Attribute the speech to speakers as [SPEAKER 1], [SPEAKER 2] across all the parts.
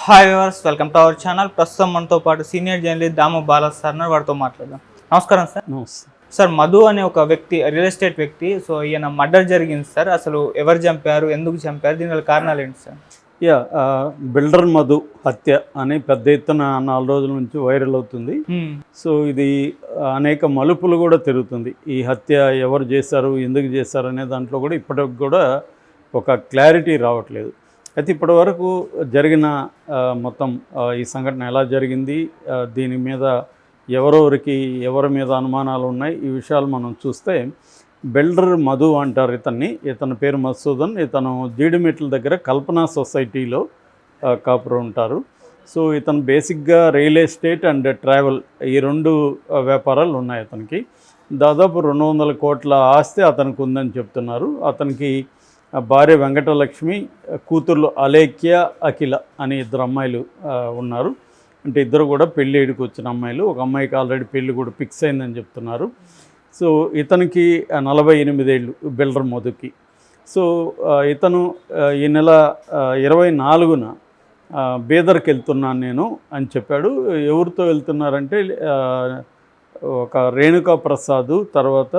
[SPEAKER 1] Hi viewers, welcome to our channel. ప్రస్తుతం మనతో పాటు సీనియర్ జర్నలిస్ట్ దాము బాలా సార్ వారితో మాట్లాడదాం. నమస్కారం సార్.
[SPEAKER 2] నమస్తే
[SPEAKER 1] సార్, మధు అనే ఒక వ్యక్తి, రియల్ ఎస్టేట్ వ్యక్తి, సో ఈయన మర్డర్ జరిగింది సార్. అసలు ఎవరు చంపారు, ఎందుకు చంపారు, దీనివల్ల కారణాలు ఏంటి సార్?
[SPEAKER 2] బిల్డర్ మధు హత్య అని పెద్ద ఎత్తున 4 రోజుల నుంచి వైరల్ అవుతుంది. సో ఇది అనేక మలుపులు కూడా తిరుగుతుంది. ఈ హత్య ఎవరు చేశారు, ఎందుకు చేశారు అనే దాంట్లో కూడా ఇప్పటికి కూడా ఒక క్లారిటీ రావట్లేదు. అయితే ఇప్పటి వరకు జరిగిన మొత్తం ఈ సంఘటన ఎలా జరిగింది, దీని మీద ఎవరి మీద అనుమానాలు ఉన్నాయి, ఈ విషయాలు మనం చూస్తే బిల్డర్ మధు అంటారు ఇతని పేరు మధుసూదన్. ఇతను జీడిమెట్ల దగ్గర కల్పనా సొసైటీలో కాపురం ఉంటారు. సో ఇతను బేసిక్గా రియల్ ఎస్టేట్ అండ్ ట్రావెల్ ఈ 2 వ్యాపారాలు ఉన్నాయి అతనికి. దాదాపు 200 కోట్ల ఆస్తి అతనికి ఉందని చెప్తున్నారు. అతనికి భార్య వెంకటలక్ష్మి, కూతుర్లు అలేఖ్య, అఖిల అని 2 అమ్మాయిలు ఉన్నారు. అంటే ఇద్దరు కూడా పెళ్ళిడికి వచ్చిన అమ్మాయిలు. ఒక అమ్మాయికి ఆల్రెడీ పెళ్ళి కూడా ఫిక్స్ అయిందని చెప్తున్నారు. సో ఇతనికి 48 ఏళ్ళు బిల్డర్ మధుకి. సో ఇతను ఈ నెల 24న బీదర్కి వెళ్తున్నాను నేను అని చెప్పాడు. ఎవరితో వెళ్తున్నారంటే ఒక రేణుకా ప్రసాద్, తర్వాత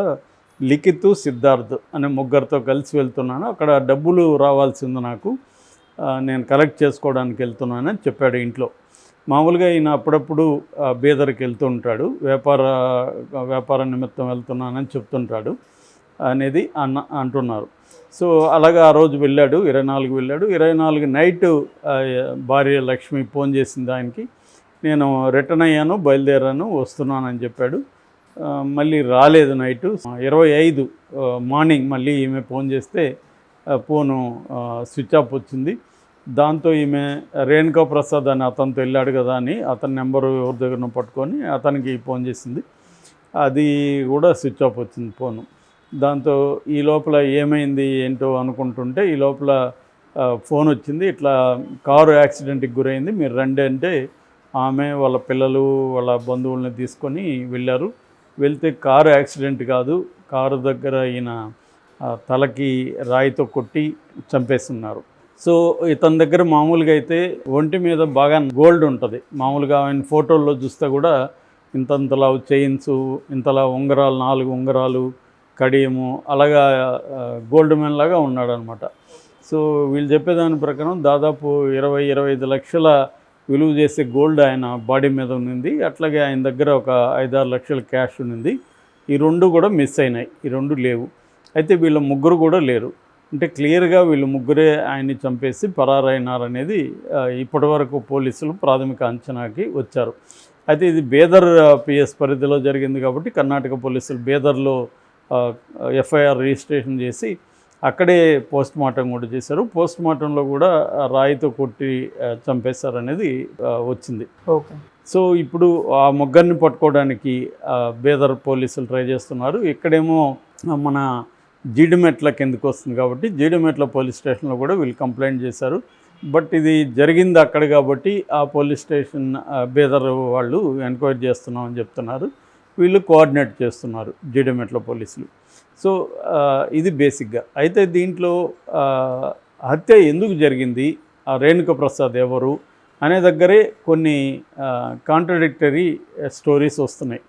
[SPEAKER 2] లిఖిత్, సిద్ధార్థ్ అనే 3 కలిసి వెళ్తున్నాను. అక్కడ డబ్బులు రావాల్సింది నాకు, నేను కలెక్ట్ చేసుకోవడానికి వెళ్తున్నానని చెప్పాడు ఇంట్లో. మామూలుగా ఈయన అప్పుడప్పుడు బీదర్కి వెళ్తూ ఉంటాడు, వ్యాపార నిమిత్తం వెళ్తున్నానని చెప్తుంటాడు అనేది అంటున్నారు. సో అలాగా ఆ రోజు వెళ్ళాడు, 24 వెళ్ళాడు. 24 నైట్ భార్య లక్ష్మి ఫోన్ చేసింది ఆయనకి. నేను రిటర్న్ అయ్యాను, బయలుదేరాను, వస్తున్నానని చెప్పాడు. మళ్ళీ రాలేదు నైటు. 25 మార్నింగ్ మళ్ళీ ఈమె ఫోన్ చేస్తే ఫోను స్విచ్ ఆఫ్ వచ్చింది. దాంతో ఈమె రేణుకా ప్రసాద్ అని అతనితో వెళ్ళాడు కదా అని అతని నెంబరు ఎవరి దగ్గర పట్టుకొని అతనికి ఫోన్ చేసింది. అది కూడా స్విచ్ ఆఫ్ వచ్చింది ఫోను. దాంతో ఈ లోపల ఏమైంది ఏంటో అనుకుంటుంటే ఈ లోపల ఫోన్ వచ్చింది, ఇట్లా కారు యాక్సిడెంట్కి గురైంది, మీరు రండి అంటే ఆమె వాళ్ళ పిల్లలు వాళ్ళ బంధువుల్ని తీసుకొని వెళ్ళారు. వెళ్తే కారు యాక్సిడెంట్ కాదు, కారు దగ్గర ఈయన తలకి రాయితో కొట్టి చంపేస్తున్నారు. సో ఇతని దగ్గర మామూలుగా అయితే ఒంటి మీద బాగా గోల్డ్ ఉంటుంది. మామూలుగా ఆయన ఫోటోల్లో చూస్తే కూడా ఇంతలా చైన్స్, ఇంతలా ఉంగరాలు, 4 ఉంగరాలు, కడియము, అలాగా గోల్డ్ మెన్ లాగా ఉన్నాడనమాట. సో వీళ్ళు చెప్పేదాని ప్రకారం దాదాపు 20-25 లక్షల విలువ చేసే గోల్డ్ ఆయన బాడీ మీద ఉంది. అట్లాగే ఆయన దగ్గర ఒక 5-6 లక్షల క్యాష్ ఉంది. ఈ 2 కూడా మిస్ అయినాయి, ఈ 2 లేవు. అయితే వీళ్ళ 3 కూడా లేరు. అంటే క్లియర్గా వీళ్ళు 3 ఆయన్ని చంపేసి పరారైనారనేది ఇప్పటివరకు పోలీసులు ప్రాథమిక అంచనాకి వచ్చారు. అయితే ఇది బీదర్ పిఎస్ పరిధిలో జరిగింది కాబట్టి కర్ణాటక పోలీసులు బీదర్లో ఎఫ్ఐఆర్ రిజిస్ట్రేషన్ చేసి అక్కడే పోస్ట్ మార్టం కూడా చేశారు. పోస్ట్ మార్టంలో కూడా రాయితో కొట్టి చంపేశారనేది వచ్చింది.
[SPEAKER 1] ఓకే.
[SPEAKER 2] సో ఇప్పుడు ఆ 3 పట్టుకోవడానికి బీదర్ పోలీసులు ట్రై చేస్తున్నారు. ఇక్కడేమో మన జీడిమెట్ల కిందకు వస్తుంది కాబట్టి జీడిమెట్ల పోలీస్ స్టేషన్లో కూడా వీళ్ళు కంప్లైంట్ చేశారు. బట్ ఇది జరిగింది అక్కడ కాబట్టి ఆ పోలీస్ స్టేషన్ బీదర్ వాళ్ళు ఎంక్వైరీ చేస్తున్నామని చెప్తున్నారు. వీళ్ళు కోఆర్డినేట్ చేస్తున్నారు జీడిమెట్ల పోలీసులు. సో ఇది బేసిక్గా. అయితే దీంట్లో హత్య ఎందుకు జరిగింది, ఆ రేణుక ప్రసాద్ ఎవరు అనే దగ్గరే కొన్ని కాంట్రడిక్టరీ స్టోరీస్ వస్తున్నాయి.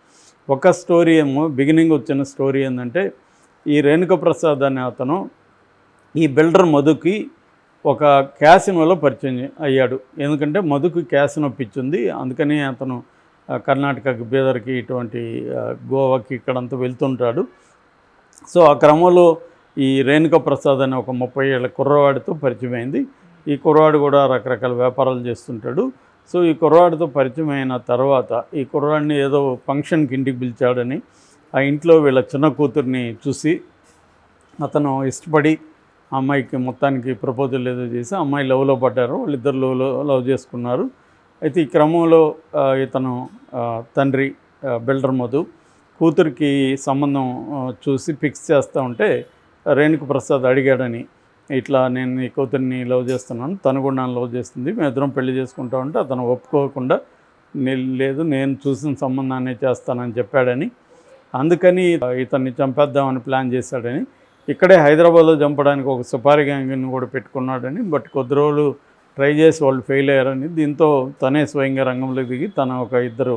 [SPEAKER 2] ఒక స్టోరీ ఏమో బిగినింగ్ వచ్చిన స్టోరీ ఏంటంటే ఈ రేణుక ప్రసాద్ అనే అతను ఈ బిల్డర్ మధుకి ఒక క్యాసినోలో పరిచయం అయ్యాడు. ఎందుకంటే మధుకి క్యాసినో పిచ్చింది, అందుకని అతను కర్ణాటకకి, బీదర్కి, ఇటువంటి గోవాకి ఇక్కడంతా వెళ్తుంటాడు. సో ఆ క్రమంలో ఈ రేణుక ప్రసాద్ అనే ఒక 30 ఏళ్ళ కుర్రవాడితో పరిచయం అయింది. ఈ కుర్రవాడు కూడా రకరకాల వ్యాపారాలు చేస్తుంటాడు. సో ఈ కుర్రవాడితో పరిచయం అయిన తర్వాత ఈ కుర్రవాడిని ఏదో ఫంక్షన్కి ఇంటికి పిలిచాడని ఆ ఇంట్లో వీళ్ళ చిన్న కూతుర్ని చూసి అతను ఇష్టపడి ఆ అమ్మాయికి మొత్తానికి ప్రపోజల్ ఏదో చేసి అమ్మాయి లవ్లో పడ్డారు. వాళ్ళిద్దరు లవ్ చేసుకున్నారు. అయితే ఈ క్రమంలో ఇతను తండ్రి బిల్డర్ మధు కూతురికి సంబంధం చూసి ఫిక్స్ చేస్తూ ఉంటే రేణుక ప్రసాద్ అడిగాడని, ఇట్లా నేను ఈ కూతురిని లవ్ చేస్తున్నాను, తను కూడా నన్ను లవ్ చేస్తుంది, మేము ఇద్దరం పెళ్లి చేసుకుంటా ఉంటే అతను ఒప్పుకోకుండా లేదు నేను చూసిన సంబంధాన్ని చేస్తానని చెప్పాడని, అందుకని ఇతన్ని చంపేద్దామని ప్లాన్ చేశాడని, ఇక్కడే హైదరాబాద్లో చంపడానికి ఒక సుపారీ గ్యాంగ్ని కూడా పెట్టుకున్నాడని, బట్ కొద్ది రోజులు ట్రై చేసి వాళ్ళు ఫెయిల్ అయ్యారని దీంతో తనే స్వయంగా రంగంలో దిగి తన ఒక ఇద్దరు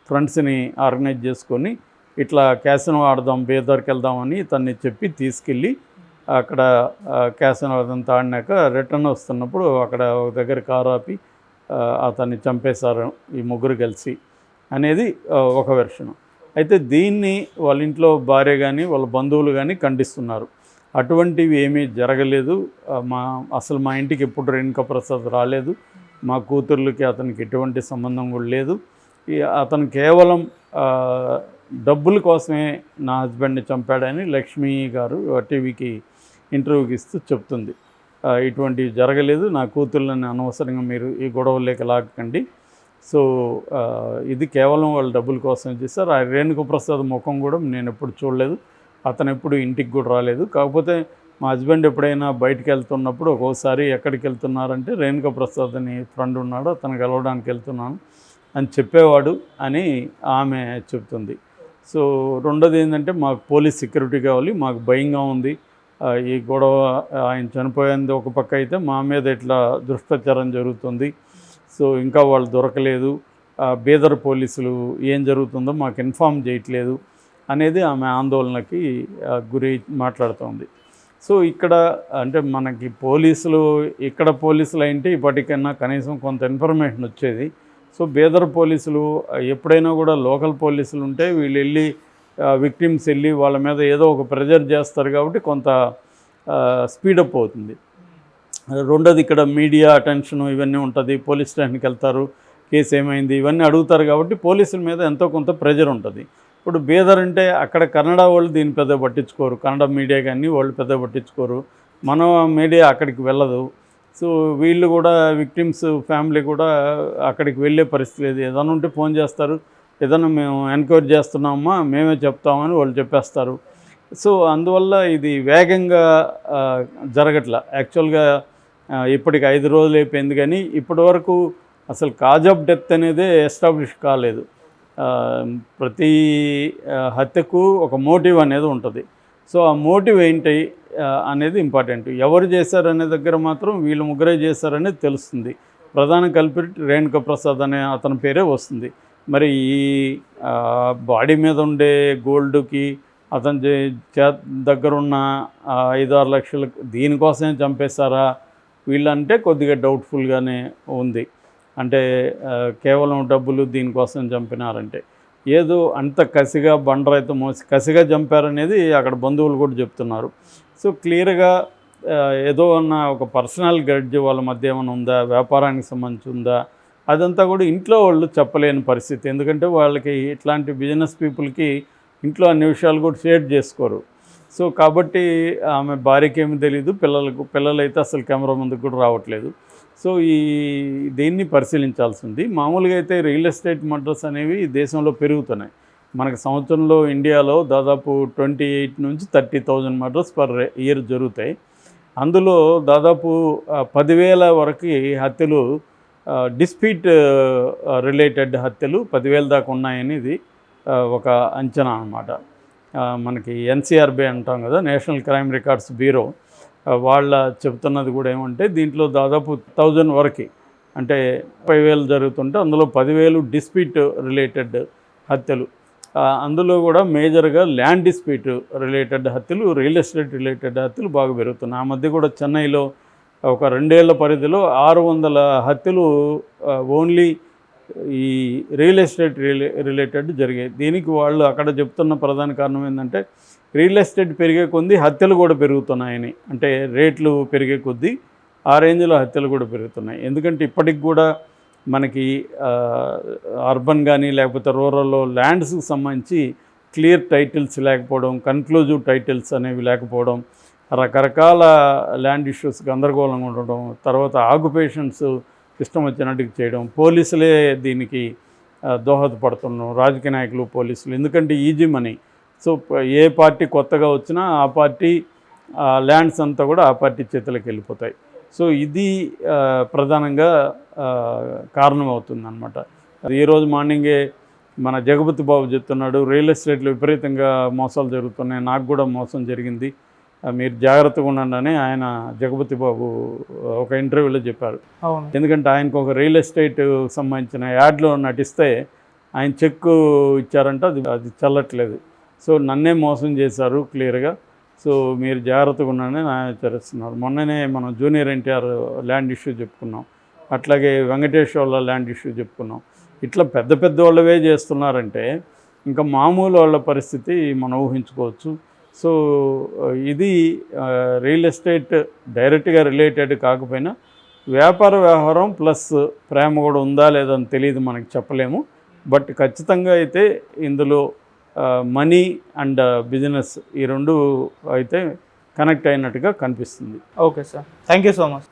[SPEAKER 2] ఫ్రెండ్స్ని ఆర్గనైజ్ చేసుకొని ఇట్లా క్యాసినో ఆడదాం, బేదార్కి వెళ్దామని తన్ని చెప్పి తీసుకెళ్ళి అక్కడ క్యాసినో అదంతా ఆడినాక రిటర్న్ వస్తున్నప్పుడు అక్కడ ఒక దగ్గర కారు ఆపి అతన్ని చంపేశారు ఈ ముగ్గురు కలిసి అనేది ఒక వెర్షన్. అయితే దీన్ని వాళ్ళ ఇంట్లో భార్య కానీ వాళ్ళ బంధువులు కానీ ఖండిస్తున్నారు. అటువంటివి ఏమీ జరగలేదు, అసలు మా ఇంటికి ఎప్పుడు రేణుకా ప్రసాద్ రాలేదు, మా కూతుర్లకి అతనికి ఎటువంటి సంబంధం కూడా లేదు, అతను కేవలం డబ్బుల కోసమే నా హస్బెండ్ని చంపాడని లక్ష్మి గారు టీవీకి ఇంటర్వ్యూకి ఇస్తూ చెప్తుంది. ఇటువంటివి జరగలేదు, నా కూతుర్లని అనవసరంగా మీరు ఈ గొడవలేక లాగకండి, సో ఇది కేవలం వాళ్ళు డబ్బుల కోసం చేశారు. ఆ రేణుకా ప్రసాద్ ముఖం కూడా నేను ఎప్పుడు చూడలేదు, అతను ఎప్పుడు ఇంటికి కూడా రాలేదు. కాకపోతే మా హస్బెండ్ ఎప్పుడైనా బయటికి వెళ్తున్నప్పుడు ఒక్కోసారి ఎక్కడికి వెళ్తున్నారంటే రేణుకా ప్రసాద్ అని ఫ్రెండ్ ఉన్నాడు, అతను కలవడానికి వెళ్తున్నాను అని చెప్పేవాడు అని ఆమె చెప్తుంది. సో రెండోది ఏంటంటే మాకు పోలీస్ సెక్యూరిటీ కావాలి, మాకు భయంగా ఉంది, ఈ గొడవ ఆయన చనిపోయింది ఒక పక్క అయితే మా మీద ఇట్లా దుష్ప్రచారం జరుగుతుంది, సో ఇంకా వాళ్ళు దొరకలేదు, బీదర్ పోలీసులు ఏం జరుగుతుందో మాకు ఇన్ఫామ్ చేయట్లేదు అనేది ఆమె ఆందోళనకి గురి మాట్లాడుతోంది. సో ఇక్కడ అంటే మనకి పోలీసులు ఇక్కడ పోలీసులు అంటే ఇప్పటికైనా కనీసం కొంత ఇన్ఫర్మేషన్ వచ్చేది. సో బీదర్ పోలీసులు ఎప్పుడైనా కూడా లోకల్ పోలీసులు ఉంటే వీళ్ళు వెళ్ళి విక్టిమ్స్ వెళ్ళి వాళ్ళ మీద ఏదో ఒక ప్రెజర్ చేస్తారు కాబట్టి కొంత స్పీడప్ అవుతుంది. రెండోది ఇక్కడ మీడియా అటెన్షన్ ఇవన్నీ ఉంటుంది, పోలీస్ స్టేషన్కి వెళ్తారు, కేసు ఏమైంది ఇవన్నీ అడుగుతారు కాబట్టి పోలీసుల మీద ఎంతో కొంత ప్రెజర్ ఉంటుంది. ఇప్పుడు బీదర్ అంటే అక్కడ కన్నడ వాళ్ళు దీన్ని పెద్ద పట్టించుకోరు, కన్నడ మీడియా కానీ వాళ్ళు పెద్ద పట్టించుకోరు, మన మీడియా అక్కడికి వెళ్ళదు. సో వీళ్ళు కూడా విక్టిమ్స్ ఫ్యామిలీ కూడా అక్కడికి వెళ్ళే పరిస్థితి లేదు, ఏదైనా ఉంటే ఫోన్ చేస్తారు, ఏదైనా మేము ఎంక్వైరీ చేస్తున్నామా మేమే చెప్తామని వాళ్ళు చెప్పేస్తారు. సో అందువల్ల ఇది వేగంగా జరగట్లా. యాక్చువల్గా ఇప్పటికి 5 రోజులు అయిపోయింది కానీ ఇప్పటి వరకు అసలు కాజ్ ఆఫ్ డెత్ అనేది ఎస్టాబ్లిష్ కాలేదు. ప్రతి హత్యకు ఒక మోటివ్ అనేది ఉంటుంది. సో ఆ మోటివ్ ఏంటి అనేది ఇంపార్టెంట్. ఎవరు చేశారనే దగ్గర మాత్రం వీళ్ళు ముగ్గురే చేశారనేది తెలుస్తుంది. ప్రధాన కల్పిట్ రేణుకా ప్రసాద్ అనే అతని పేరే వస్తుంది. మరి ఈ బాడీ మీద ఉండే గోల్డ్కి అతని దగ్గరున్న 5-6 లక్షలు దీనికోసమే చంపేశారా వీళ్ళంటే కొద్దిగా డౌట్ఫుల్గానే ఉంది. అంటే కేవలం డబ్బులు దీనికోసం చంపినారంటే ఏదో అంత కసిగా బండరైతే మోసి కసిగా చంపారనేది అక్కడ బంధువులు కూడా చెప్తున్నారు. సో క్లియర్గా ఏదో అన్న ఒక పర్సనల్ గ్రడ్జ్ వాళ్ళ మధ్య ఏమైనా ఉందా, వ్యాపారానికి సంబంధించి ఉందా, అదంతా కూడా ఇంట్లో వాళ్ళు చెప్పలేని పరిస్థితి. ఎందుకంటే వాళ్ళకి ఇట్లాంటి బిజినెస్ పీపుల్కి ఇంట్లో అన్ని విషయాలు కూడా షేర్ చేసుకోరు. సో కాబట్టి ఆమె భార్యకి ఏమి తెలియదు, పిల్లలైతే అసలు కెమెరా ముందుకు కూడా రావట్లేదు. సో దీన్ని పరిశీలించాల్సి ఉంది. మామూలుగా అయితే రియల్ ఎస్టేట్ మర్డర్స్ అనేవి దేశంలో పెరుగుతున్నాయి. మనకు సంవత్సరంలో ఇండియాలో దాదాపు 28 నుంచి 30,000 మర్డర్స్ పర్ ఇయర్ జరుగుతాయి. అందులో దాదాపు 10,000 వరకు హత్యలు డిస్ప్యూట్ రిలేటెడ్ హత్యలు 10,000 దాకా ఉన్నాయని ఇది ఒక అంచనా అన్నమాట. మనకి ఎన్సిఆర్బి అంటాం కదా, నేషనల్ క్రైమ్ రికార్డ్స్ బ్యూరో, వాళ్ళ చెప్తున్నది కూడా ఏమంటే దీంట్లో దాదాపు 1000 వరకు అంటే 30,000 జరుగుతుంటే అందులో 10,000 డిస్ప్యూట్ రిలేటెడ్ హత్యలు. అందులో కూడా మేజర్గా ల్యాండ్ డిస్ప్యూట్ రిలేటెడ్ హత్యలు, రియల్ ఎస్టేట్ రిలేటెడ్ హత్యలు బాగా పెరుగుతున్నాయి. ఆ మధ్య కూడా చెన్నైలో ఒక 2 ఏళ్ల పరిధిలో 600 హత్యలు ఓన్లీ ఈ రియల్ ఎస్టేట్ రిలేటెడ్ జరిగాయి. దీనికి వాళ్ళు అక్కడ చెప్తున్న ప్రధాన కారణం ఏంటంటే రియల్ ఎస్టేట్ పెరిగే కొద్దీ హత్యలు కూడా పెరుగుతున్నాయని. అంటే రేట్లు పెరిగే కొద్దీ ఆ రేంజ్లో హత్యలు కూడా పెరుగుతున్నాయి. ఎందుకంటే ఇప్పటికి కూడా మనకి అర్బన్ కానీ లేకపోతే రూరల్లో ల్యాండ్స్కి సంబంధించి క్లియర్ టైటిల్స్ లేకపోవడం, కన్క్లూజివ్ టైటిల్స్ అనేవి లేకపోవడం, రకరకాల ల్యాండ్ ఇష్యూస్ గందరగోళంగా ఉండడం, తర్వాత ఆక్యుపేషన్స్ ఇష్టం వచ్చినట్టుగా చేయడం, పోలీసులే దీనికి దోహదపడుతున్నాం, రాజకీయ నాయకులు పోలీసులు. ఎందుకంటే ఈజీ మనీ. సో ఏ పార్టీ కొత్తగా వచ్చినా ఆ పార్టీ ల్యాండ్స్ అంతా కూడా ఆ పార్టీ చేతులకు వెళ్ళిపోతాయి. సో ఇది ప్రధానంగా కారణమవుతుందన్నమాట. ఈరోజు మార్నింగే మన జగపతి బాబు చెప్తున్నాడు రియల్ ఎస్టేట్లో విపరీతంగా మోసాలు జరుగుతున్నాయి, నాకు కూడా మోసం జరిగింది, మీరు జాగ్రత్తగా ఉండండి అని ఆయన జగపతి బాబు ఒక ఇంటర్వ్యూలో చెప్పారు.
[SPEAKER 1] అవును.
[SPEAKER 2] ఎందుకంటే ఆయనకు ఒక రియల్ ఎస్టేట్ సంబంధించిన యాడ్లో నటిస్తే ఆయన చెక్కు ఇచ్చారంట, అది చెల్లట్లేదు. సో నన్నే మోసం చేశారు క్లియర్గా, సో మీరు జాగ్రత్తగా ఉండండి అని ఆయన హెచ్చరిస్తున్నారు. మొన్ననే మనం జూనియర్ ఎన్టీఆర్ ల్యాండ్ ఇష్యూ చెప్పుకున్నాం, అట్లాగే వెంకటేష్ వాళ్ళ ల్యాండ్ ఇష్యూ చెప్పుకున్నాం. ఇట్లా పెద్ద పెద్ద వాళ్ళవే చేస్తున్నారంటే ఇంకా మామూలు వాళ్ళ పరిస్థితి మనం ఊహించుకోవచ్చు. సో ఇది రియల్ ఎస్టేట్ డైరెక్ట్గా రిలేటెడ్ కాకపోయినా వ్యాపార వ్యవహారం ప్లస్ ప్రేమ కూడా ఉందా లేదని తెలియదు, మనకి చెప్పలేము. బట్ ఖచ్చితంగా అయితే ఇందులో మనీ అండ్ బిజినెస్ ఈ రెండు అయితే కనెక్ట్ అయినట్టుగా కనిపిస్తుంది.
[SPEAKER 1] Okay sir, thank you so much.